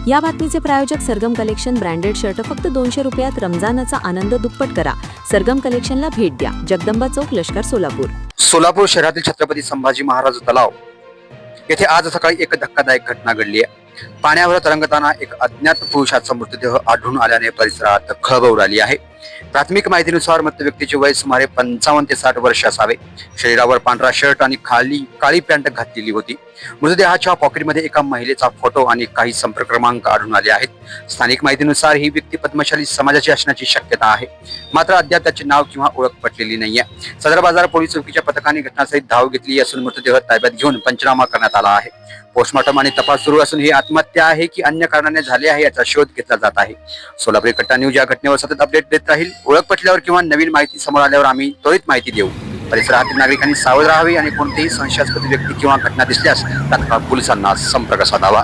या बातमीचे प्रायोजक सरगम कलेक्शन ब्रँडेड शर्ट फक्त 200 रुपयात रमजानचा आनंद दुप्पट करा. सरगम कलेक्शनला भेट द्या. जगदंबा चौक, लष्कर, सोलापूर. सोलापूर शहरातील छत्रपती संभाजी महाराज तलाव येथे आज सकाळी एक धक्कादायक घटना घडली आहे. पाण्यावर तरंगताना एक अज्ञात पुरुषाचा मृतदेह आढळून आल्याने परिसरात खळबळ उडाली आहे. प्राथमिक माहितीनुसार मृत व्यक्तीचे वय सुमारे 55 ते 60 वर्ष असावे. शरीरावर पांढरा शर्ट आणि काळी पॅन्ट घातलेली होती. मृतदेहाच्या पॉकेटमध्ये एका महिलेचा फोटो आणि काही संपर्क क्रमांक आढळून आले आहेत. स्थानिक माहितीनुसार ही व्यक्ती पद्मशाली समाजाची असण्याची शक्यता आहे. मात्र अद्याप त्याचे नाव किंवा ओळख पटलेली नाहीये. सदर बाजार पोलीस चौकीच्या पथकाने घटनास्थळी धाव घेतली असून मृतदेह ताब्यात घेऊन पंचनामा करण्यात आला आहे. पोस्टमॉर्टम आणि तपास सुरू असून ही आत्महत्या आहे की अन्य कारणाने झाले आहे याचा शोध घेतला जात आहे. सोलापूर कट्टा न्यूज या घटनेवर सतत अपडेट देत राहील. ओळख पटल्यावर किंवा नवीन माहिती समोर आल्यावर आम्ही त्वरित माहिती देऊ. परिसरातील नागरिकांनी सावध राहावे आणि कोणतीही संशयास्पद व्यक्ती किंवा घटना दिसल्यास तात्काळ पोलिसांना संपर्क साधावा.